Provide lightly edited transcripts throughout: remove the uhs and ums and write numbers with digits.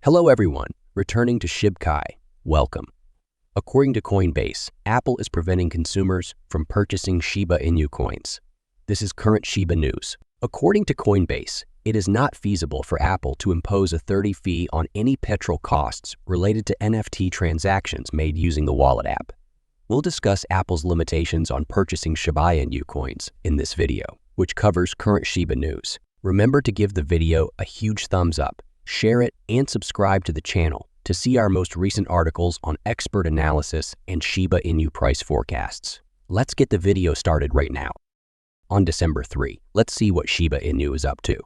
Hello everyone, returning to Shib. Welcome. According to Coinbase, Apple is preventing consumers from purchasing Shiba Inu coins. This is current Shiba news. According to Coinbase, it is not feasible for Apple to impose a 30 fee on any petrol costs related to NFT transactions made using the wallet app. We'll discuss Apple's limitations on purchasing Shiba Inu coins in this video, which covers current Shiba news. Remember to give the video a huge thumbs up, share it, and subscribe to the channel to see our most recent articles on expert analysis and Shiba Inu price forecasts. Let's get the video started right now. On December 3, let's see what Shiba Inu is up to.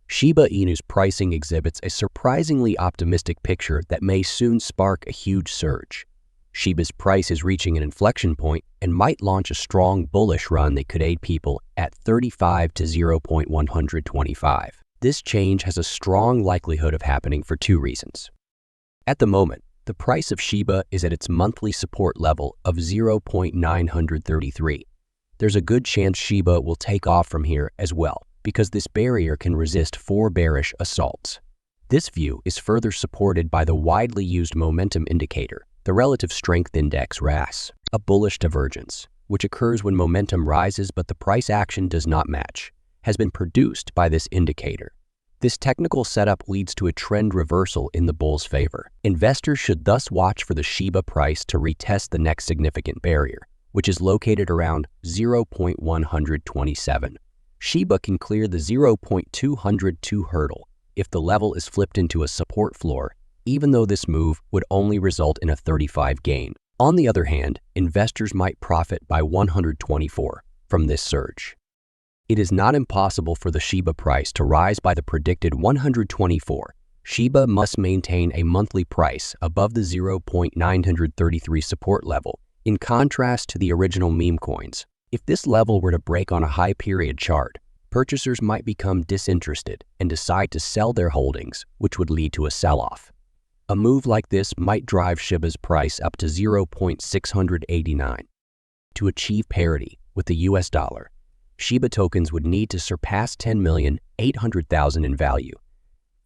Shiba Inu's pricing exhibits a surprisingly optimistic picture that may soon spark a huge surge. Shiba's price is reaching an inflection point and might launch a strong bullish run that could aid people at 35 to 0.125. This change has a strong likelihood of happening for two reasons. At the moment, the price of Shiba is at its monthly support level of 0.933. There's a good chance Shiba will take off from here as well, because this barrier can resist 4 bearish assaults. This view is further supported by the widely used momentum indicator, the Relative Strength Index RAS, a bullish divergence, which occurs when momentum rises but the price action does not match, has been produced by this indicator. This technical setup leads to a trend reversal in the bull's favor. Investors should thus watch for the Shiba price to retest the next significant barrier, which is located around 0.127. Shiba can clear the 0.202 hurdle if the level is flipped into a support floor, even though this move would only result in a 35 gain. On the other hand, investors might profit by 124 from this surge. It is not impossible for the Shiba price to rise by the predicted 124. Shiba must maintain a monthly price above the 0.933 support level, in contrast to the original meme coins. If this level were to break on a high period chart, purchasers might become disinterested and decide to sell their holdings, which would lead to a sell-off. A move like this might drive Shiba's price up to 0.689. To achieve parity with the US dollar, Shiba tokens would need to surpass 10,800,000 in value.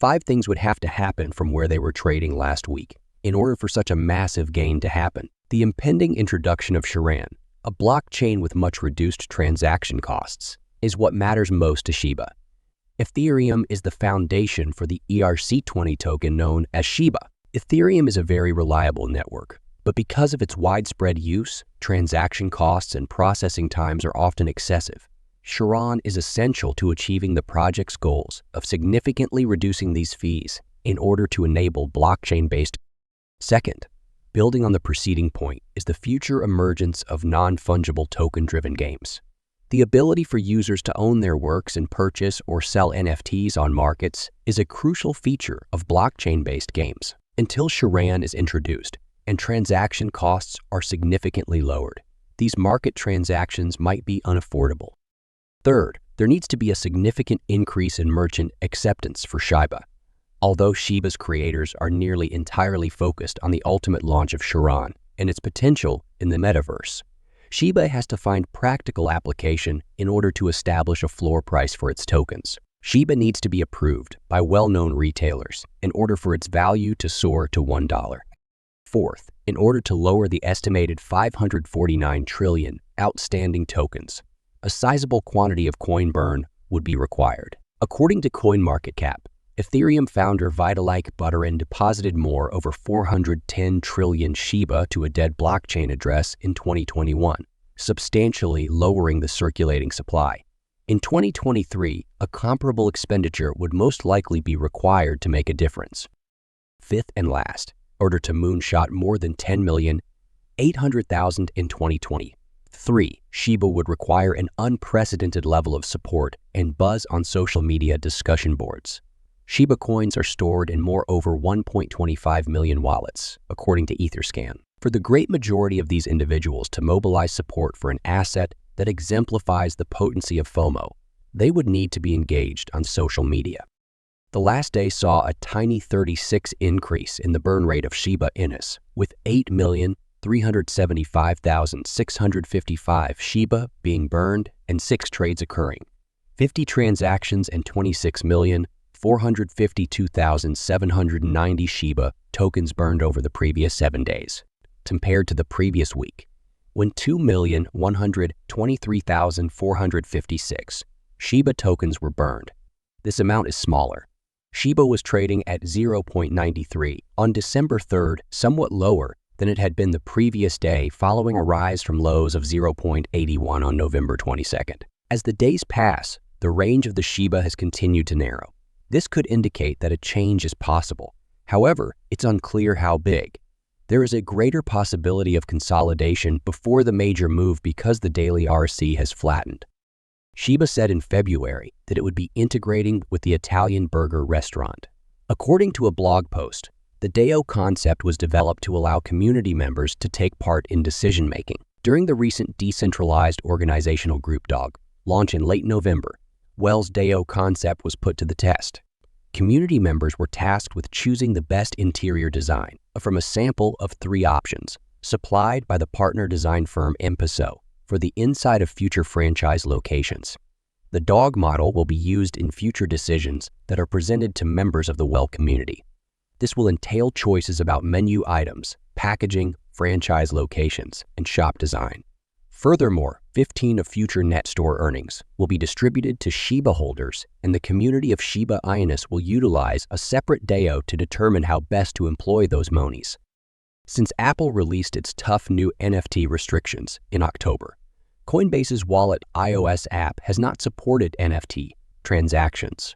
5 things would have to happen from where they were trading last week in order for such a massive gain to happen. The impending introduction of Shiba, a blockchain with much reduced transaction costs, is what matters most to Shiba. Ethereum is the foundation for the ERC20 token known as Shiba. Ethereum is a very reliable network, but because of its widespread use, transaction costs and processing times are often excessive. Shiba is essential to achieving the project's goals of significantly reducing these fees in order to enable blockchain-based. Second, building on the preceding point is the future emergence of non-fungible token-driven games. The ability for users to own their works and purchase or sell NFTs on markets is a crucial feature of blockchain-based games. Until Shiba is introduced and transaction costs are significantly lowered, these market transactions might be unaffordable. Third, there needs to be a significant increase in merchant acceptance for Shiba. Although Shiba's creators are nearly entirely focused on the ultimate launch of Shiba and its potential in the metaverse, Shiba has to find practical application in order to establish a floor price for its tokens. Shiba needs to be approved by well-known retailers in order for its value to soar to $1. Fourth, in order to lower the estimated 549 trillion outstanding tokens, a sizable quantity of coin burn would be required. According to CoinMarketCap, Ethereum founder Vitalik Buterin deposited more over 410 trillion Shiba to a dead blockchain address in 2021, substantially lowering the circulating supply. In 2023, a comparable expenditure would most likely be required to make a difference. Fifth and last, in order to moonshot more than 10,800,000 in 2023, Shiba would require an unprecedented level of support and buzz on social media discussion boards. Shiba coins are stored in over 1.25 million wallets, according to Etherscan. For the great majority of these individuals to mobilize support for an asset that exemplifies the potency of FOMO, they would need to be engaged on social media. The last day saw a tiny 36% increase in the burn rate of Shiba Inus, with 8,375,655 Shiba being burned and 6 trades occurring, 50 transactions and 26,000,000 452,790 Shiba tokens burned over the previous 7 days, compared to the previous week, when 2,123,456 Shiba tokens were burned. This amount is smaller. Shiba was trading at 0.93 on December 3rd, somewhat lower than it had been the previous day following a rise from lows of 0.81 on November 22nd. As the days pass, the range of the Shiba has continued to narrow. This could indicate that a change is possible. However, it's unclear how big. There is a greater possibility of consolidation before the major move because the daily RC has flattened. Shiba said in February that it would be integrating with the Italian burger restaurant. According to a blog post, the DAO concept was developed to allow community members to take part in decision-making. During the recent decentralized organizational group DOG launch in late November, Wells' DAO concept was put to the test. Community members were tasked with choosing the best interior design from a sample of 3 options, supplied by the partner design firm Empaso for the inside of future franchise locations. The DOG model will be used in future decisions that are presented to members of the Well community. This will entail choices about menu items, packaging, franchise locations, and shop design. Furthermore, 15 of future net store earnings will be distributed to Shiba holders, and the community of Shiba Inu will utilize a separate DAO to determine how best to employ those monies. Since Apple released its tough new NFT restrictions in October, Coinbase's wallet iOS app has not supported NFT transactions.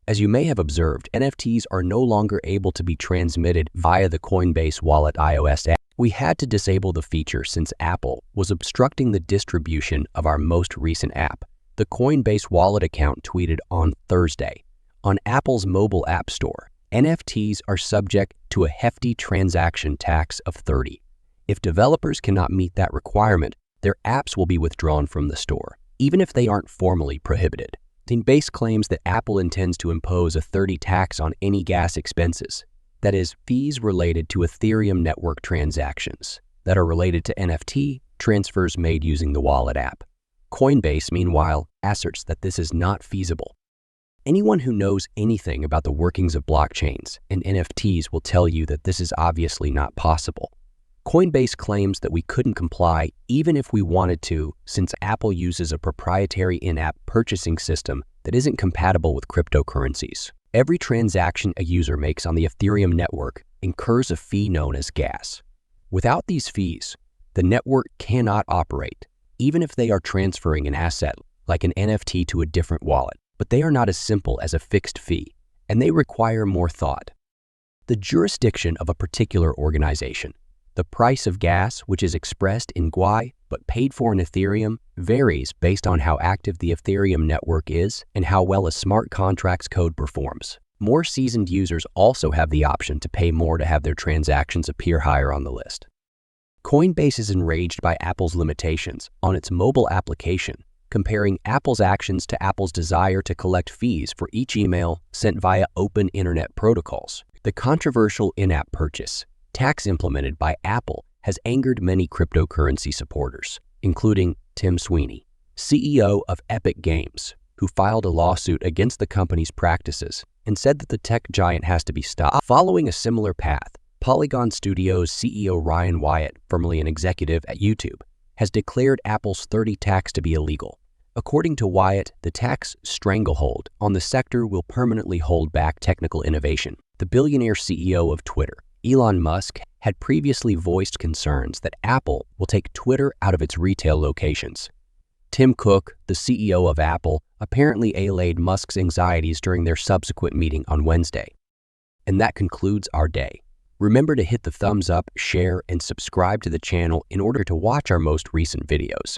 As you may have observed, NFTs are no longer able to be transmitted via the Coinbase wallet iOS app. We had to disable the feature since Apple was obstructing the distribution of our most recent app. The Coinbase wallet account tweeted on Thursday, on Apple's mobile app store, NFTs are subject to a hefty transaction tax of 30. If developers cannot meet that requirement, their apps will be withdrawn from the store, even if they aren't formally prohibited. Coinbase claims that Apple intends to impose a 30 tax on any gas expenses, that is, fees related to Ethereum network transactions that are related to NFT transfers made using the wallet app. Coinbase, meanwhile, asserts that this is not feasible. Anyone who knows anything about the workings of blockchains and NFTs will tell you that this is obviously not possible. Coinbase claims that we couldn't comply even if we wanted to, since Apple uses a proprietary in-app purchasing system that isn't compatible with cryptocurrencies. Every transaction a user makes on the Ethereum network incurs a fee known as gas. Without these fees, the network cannot operate, even if they are transferring an asset like an NFT to a different wallet. But they are not as simple as a fixed fee, and they require more thought. The jurisdiction of a particular organization, the price of gas, which is expressed in GUI but paid for in Ethereum, varies based on how active the Ethereum network is and how well a smart contracts code performs. More seasoned users also have the option to pay more to have their transactions appear higher on the list. Coinbase is enraged by Apple's limitations on its mobile application, comparing Apple's actions to Apple's desire to collect fees for each email sent via open internet protocols. The controversial in-app purchase tax implemented by Apple has angered many cryptocurrency supporters, including Tim Sweeney, CEO of Epic Games, who filed a lawsuit against the company's practices and said that the tech giant has to be stopped. Following a similar path, Polygon Studios CEO Ryan Wyatt, formerly an executive at YouTube, has declared Apple's 30 tax to be illegal. According to Wyatt, the tax stranglehold on the sector will permanently hold back technical innovation. The billionaire CEO of Twitter, Elon Musk, had previously voiced concerns that Apple will take Twitter out of its retail locations. Tim Cook, the CEO of Apple, apparently allayed Musk's anxieties during their subsequent meeting on Wednesday. And that concludes our day. Remember to hit the thumbs up, share, and subscribe to the channel in order to watch our most recent videos.